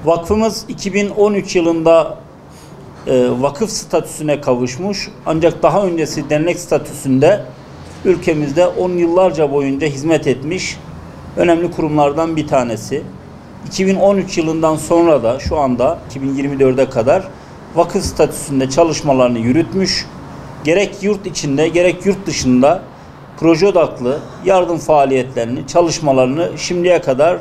Vakfımız 2013 yılında vakıf statüsüne kavuşmuş. Ancak daha öncesi dernek statüsünde ülkemizde 10 yıllarca boyunca hizmet etmiş önemli kurumlardan bir tanesi. 2013 yılından sonra da şu anda 2024'e kadar vakıf statüsünde çalışmalarını yürütmüş. Gerek yurt içinde gerek yurt dışında proje odaklı yardım faaliyetlerini, çalışmalarını şimdiye kadar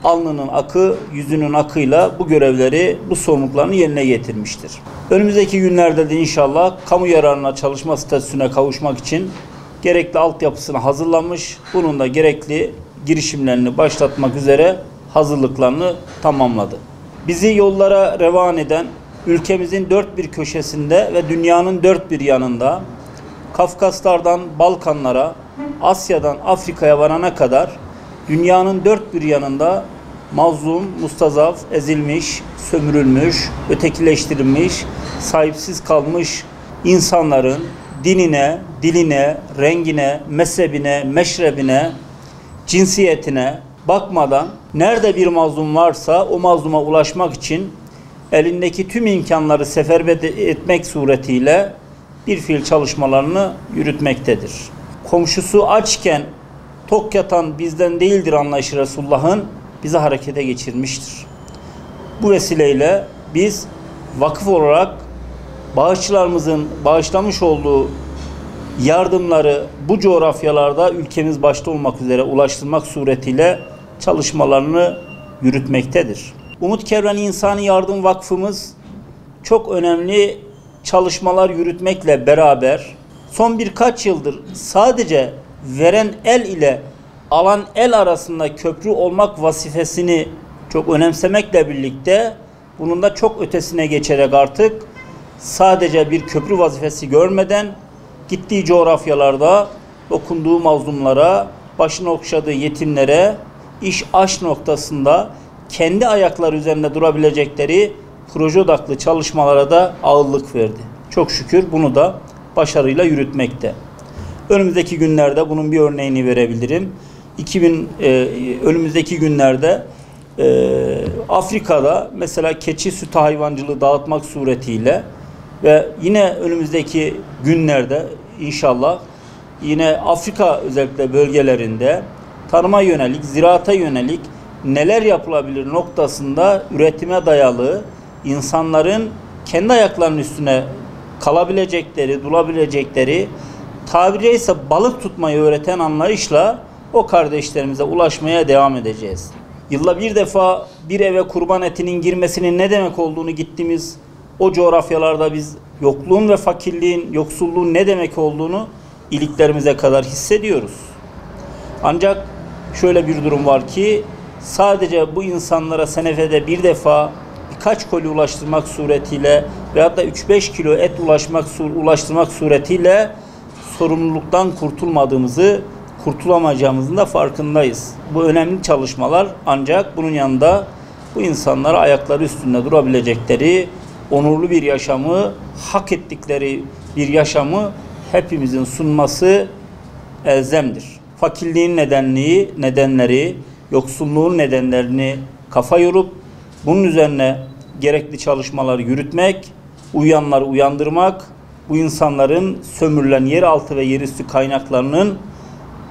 alnının akı, yüzünün akıyla bu görevleri, bu sorumluluklarını yerine getirmiştir. Önümüzdeki günlerde de inşallah kamu yararına çalışma statüsüne kavuşmak için gerekli altyapısını hazırlamış, bunun da gerekli girişimlerini başlatmak üzere hazırlıklarını tamamladı. Bizi yollara revan eden, ülkemizin dört bir köşesinde ve dünyanın dört bir yanında, Kafkaslardan Balkanlara, Asya'dan Afrika'ya varana kadar dünyanın dört bir yanında mazlum, mustazaf, ezilmiş, sömürülmüş, ötekileştirilmiş, sahipsiz kalmış insanların dinine, diline, rengine, mezhebine, meşrebine, cinsiyetine bakmadan nerede bir mazlum varsa o mazluma ulaşmak için elindeki tüm imkanları seferber etmek suretiyle bir fiil çalışmalarını yürütmektedir. Komşusu açken tok yatan bizden değildir anlayışı Resulullah'ın bizi harekete geçirmiştir. Bu vesileyle biz vakıf olarak bağışçılarımızın bağışlamış olduğu yardımları bu coğrafyalarda ülkemiz başta olmak üzere ulaştırmak suretiyle çalışmalarını yürütmektedir. Umut Kervanı İnsani Yardım Vakfımız çok önemli çalışmalar yürütmekle beraber son birkaç yıldır sadece veren el ile alan el arasında köprü olmak vazifesini çok önemsemekle birlikte bunun da çok ötesine geçerek artık sadece bir köprü vazifesi görmeden gittiği coğrafyalarda dokunduğu mazlumlara, başını okşadığı yetimlere, iş aş noktasında kendi ayakları üzerinde durabilecekleri proje odaklı çalışmalara da ağırlık verdi. Çok şükür bunu da başarıyla yürütmekte. Önümüzdeki günlerde bunun bir örneğini verebilirim. Önümüzdeki günlerde Afrika'da mesela keçi sütü hayvancılığı dağıtmak suretiyle ve yine önümüzdeki günlerde inşallah yine Afrika özellikle bölgelerinde tarıma yönelik, ziraata yönelik neler yapılabilir noktasında üretime dayalı insanların kendi ayaklarının üstüne kalabilecekleri, durabilecekleri, tabiri caizse balık tutmayı öğreten anlayışla o kardeşlerimize ulaşmaya devam edeceğiz. Yılda bir defa bir eve kurban etinin girmesinin ne demek olduğunu gittiğimiz o coğrafyalarda biz yokluğun ve fakirliğin, yoksulluğun ne demek olduğunu iliklerimize kadar hissediyoruz. Ancak şöyle bir durum var ki sadece bu insanlara senefede bir defa birkaç koli ulaştırmak suretiyle veyahut da 3-5 kilo et ulaştırmak suretiyle sorumluluktan kurtulamayacağımızın da farkındayız. Bu önemli çalışmalar ancak bunun yanında bu insanlara ayakları üstünde durabilecekleri, onurlu bir yaşamı, hak ettikleri bir yaşamı hepimizin sunması elzemdir. Fakirliğin nedenleri, yoksulluğun nedenlerini kafa yorup bunun üzerine gerekli çalışmaları yürütmek, uyuyanları uyandırmak, bu insanların sömürülen yeraltı ve yerüstü kaynaklarının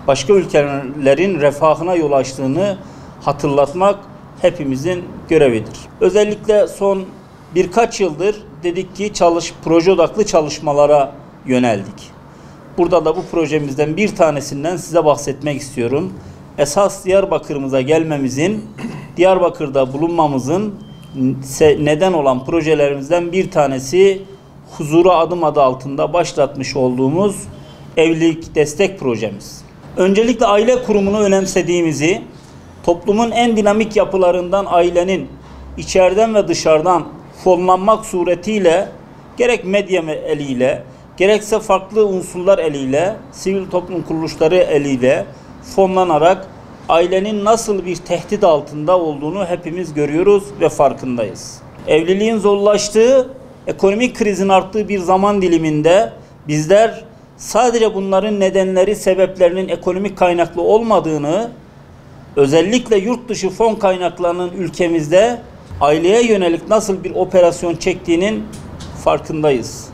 başka ülkelerin refahına yol açtığını hatırlatmak hepimizin görevidir. Özellikle son birkaç yıldır dedik ki proje odaklı çalışmalara yöneldik. Burada da bu projemizden bir tanesinden size bahsetmek istiyorum. Esas Diyarbakır'ımıza gelmemizin, Diyarbakır'da bulunmamızın neden olan projelerimizden bir tanesi Huzura Adım adı altında başlatmış olduğumuz evlilik destek projemiz. Öncelikle aile kurumunu önemsediğimizi, toplumun en dinamik yapılarından ailenin içeriden ve dışarıdan fonlanmak suretiyle gerek medya eliyle, gerekse farklı unsurlar eliyle, sivil toplum kuruluşları eliyle fonlanarak ailenin nasıl bir tehdit altında olduğunu hepimiz görüyoruz ve farkındayız. Evliliğin zorlaştığı, ekonomik krizin arttığı bir zaman diliminde bizler sadece bunların nedenleri, sebeplerinin ekonomik kaynaklı olmadığını, özellikle yurt dışı fon kaynaklarının ülkemizde aileye yönelik nasıl bir operasyon çektiğinin farkındayız.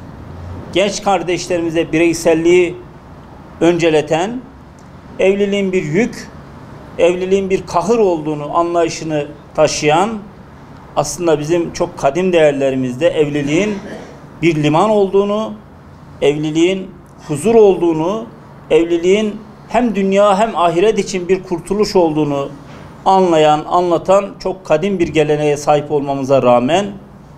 Genç kardeşlerimize bireyselliği önceleten, evliliğin bir yük, evliliğin bir kahır olduğunu anlayışını taşıyan, aslında bizim çok kadim değerlerimizde evliliğin bir liman olduğunu, evliliğin huzur olduğunu, evliliğin hem dünya hem ahiret için bir kurtuluş olduğunu anlayan, anlatan çok kadim bir geleneğe sahip olmamıza rağmen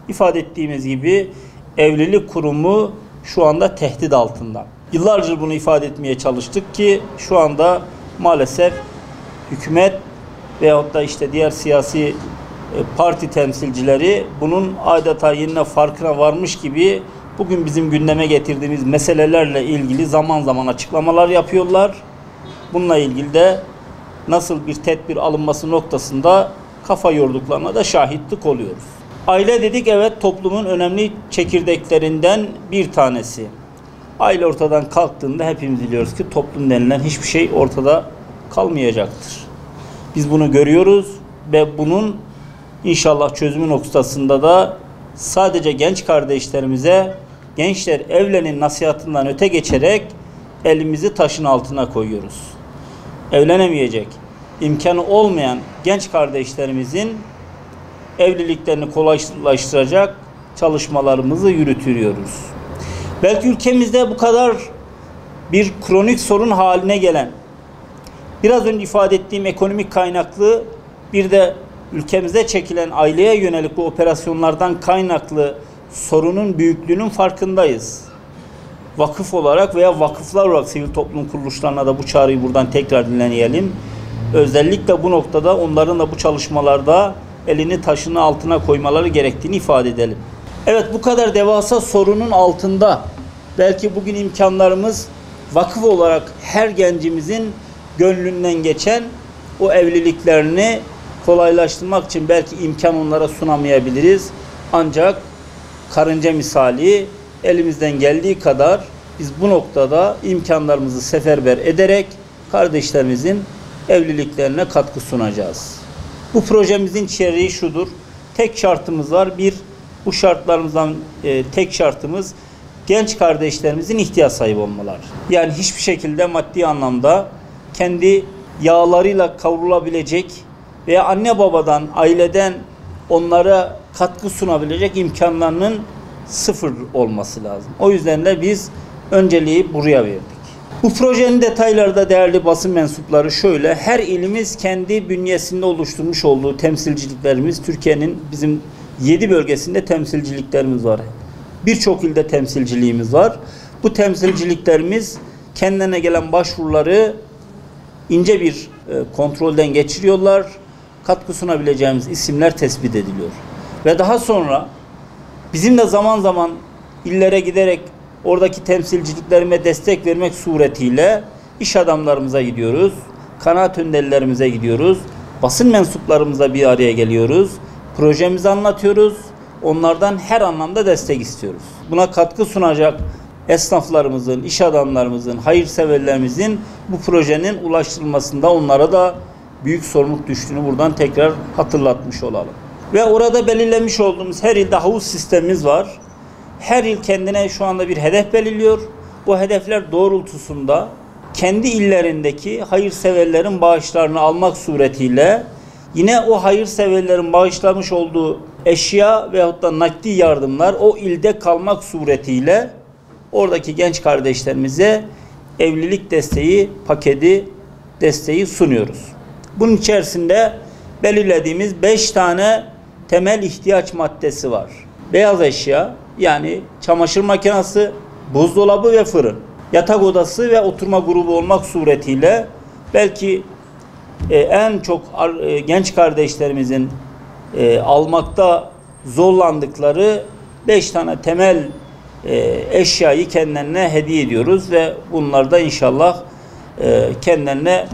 ifade ettiğimiz gibi evlilik kurumu şu anda tehdit altında. Yıllarca bunu ifade etmeye çalıştık ki şu anda maalesef hükümet veyahut da işte diğer siyasi parti temsilcileri bunun adeta yine farkına varmış gibi bugün bizim gündeme getirdiğimiz meselelerle ilgili zaman zaman açıklamalar yapıyorlar. Bununla ilgili de nasıl bir tedbir alınması noktasında kafa yorduklarına da şahitlik oluyoruz. Aile dedik, evet, toplumun önemli çekirdeklerinden bir tanesi. Aile ortadan kalktığında hepimiz biliyoruz ki toplum denilen hiçbir şey ortada kalmayacaktır. Biz bunu görüyoruz ve bunun inşallah çözümü noktasında da sadece genç kardeşlerimize gençler evlenin nasihatından öte geçerek elimizi taşın altına koyuyoruz. Evlenemeyecek, imkanı olmayan genç kardeşlerimizin evliliklerini kolaylaştıracak çalışmalarımızı yürütüyoruz. Belki ülkemizde bu kadar bir kronik sorun haline gelen, biraz önce ifade ettiğim ekonomik kaynaklı, bir de ülkemizde çekilen aileye yönelik bu operasyonlardan kaynaklı sorunun büyüklüğünün farkındayız. Vakıf olarak veya vakıflar olarak sivil toplum kuruluşlarına da bu çağrıyı buradan tekrar dinleyelim. Özellikle bu noktada onların da bu çalışmalarda elini taşın altına koymaları gerektiğini ifade edelim. Evet, bu kadar devasa sorunun altında belki bugün imkanlarımız vakıf olarak her gencimizin gönlünden geçen o evliliklerini kolaylaştırmak için belki imkan onlara sunamayabiliriz. Ancak karınca misali elimizden geldiği kadar biz bu noktada imkanlarımızı seferber ederek kardeşlerimizin evliliklerine katkı sunacağız. Bu projemizin içeriği şudur. Tek şartımız var. Bu şartlarımızdan tek şartımız genç kardeşlerimizin ihtiyaç sahibi olmaları. Yani hiçbir şekilde maddi anlamda kendi yağlarıyla kavrulabilecek veya anne babadan, aileden onlara katkı sunabilecek imkanlarının sıfır olması lazım. O yüzden de biz önceliği buraya verdik. Bu projenin detayları da değerli basın mensupları şöyle. Her ilimiz kendi bünyesinde oluşturmuş olduğu temsilciliklerimiz, Türkiye'nin bizim 7 bölgesinde temsilciliklerimiz var. Birçok ilde temsilciliğimiz var. Bu temsilciliklerimiz kendilerine gelen başvuruları ince bir kontrolden geçiriyorlar. Katkı sunabileceğimiz isimler tespit ediliyor. Ve daha sonra bizim de zaman zaman illere giderek oradaki temsilciliklerime destek vermek suretiyle iş adamlarımıza gidiyoruz, kanaat önderlerimize gidiyoruz, basın mensuplarımıza bir araya geliyoruz, projemizi anlatıyoruz, onlardan her anlamda destek istiyoruz. Buna katkı sunacak esnaflarımızın, iş adamlarımızın, hayırseverlerimizin bu projenin ulaştırılmasında onlara da büyük sorumluluk düştüğünü buradan tekrar hatırlatmış olalım. Ve orada belirlemiş olduğumuz her ilde havuz sistemimiz var. Her il kendine şu anda bir hedef belirliyor. Bu hedefler doğrultusunda kendi illerindeki hayırseverlerin bağışlarını almak suretiyle yine o hayırseverlerin bağışlamış olduğu eşya veyahut da nakdi yardımlar o ilde kalmak suretiyle oradaki genç kardeşlerimize evlilik desteği, paketi desteği sunuyoruz. Bunun içerisinde belirlediğimiz 5 tane temel ihtiyaç maddesi var. Beyaz eşya, yani çamaşır makinesi, buzdolabı ve fırın, yatak odası ve oturma grubu olmak suretiyle belki en çok genç kardeşlerimizin almakta zorlandıkları 5 tane temel eşyayı kendilerine hediye ediyoruz ve bunlar da inşallah kendilerine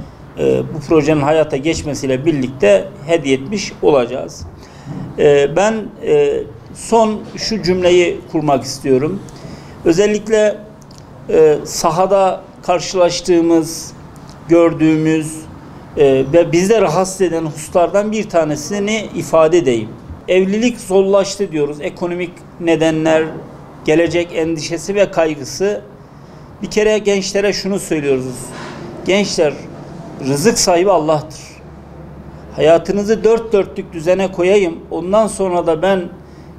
bu projenin hayata geçmesiyle birlikte hediye etmiş olacağız. Ben son şu cümleyi kurmak istiyorum. Özellikle sahada karşılaştığımız, gördüğümüz ve bizde rahatsız eden hususlardan bir tanesini ifade edeyim. evlilik zorlaştı diyoruz. Ekonomik nedenler, gelecek endişesi ve kaygısı. Bir kere gençlere şunu söylüyoruz. Gençler, rızık sahibi Allah'tır. Hayatınızı dört dörtlük düzene koyayım, ondan sonra da ben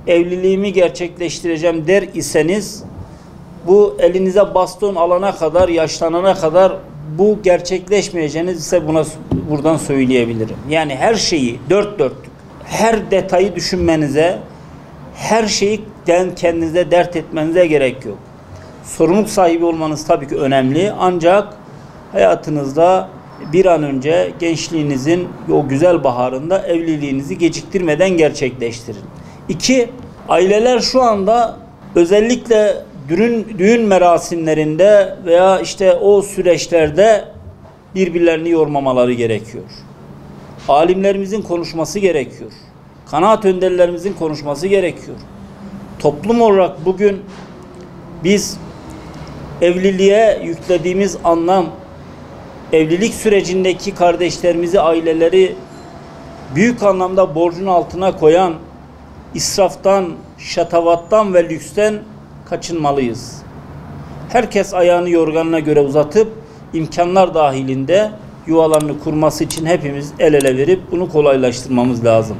evliliğimi gerçekleştireceğim der iseniz, bu elinize baston alana kadar, yaşlanana kadar bu gerçekleşmeyeceğiniz ise buradan söyleyebilirim. Yani her şeyi dört dörtlük, her detayı düşünmenize, her şeyi kendinize dert etmenize gerek yok. Sorumluluk sahibi olmanız tabii ki önemli, ancak hayatınızda bir an önce gençliğinizin o güzel baharında evliliğinizi geciktirmeden gerçekleştirin. 2. Aileler şu anda özellikle düğün merasimlerinde veya işte o süreçlerde birbirlerini yormamaları gerekiyor. Alimlerimizin konuşması gerekiyor. Kanaat önderlerimizin konuşması gerekiyor. Toplum olarak bugün biz evliliğe yüklediğimiz anlam, evlilik sürecindeki kardeşlerimizi, aileleri büyük anlamda borcun altına koyan, israftan, şatavattan ve lüksten kaçınmalıyız. Herkes ayağını yorganına göre uzatıp imkanlar dahilinde yuvalarını kurması için hepimiz el ele verip bunu kolaylaştırmamız lazım.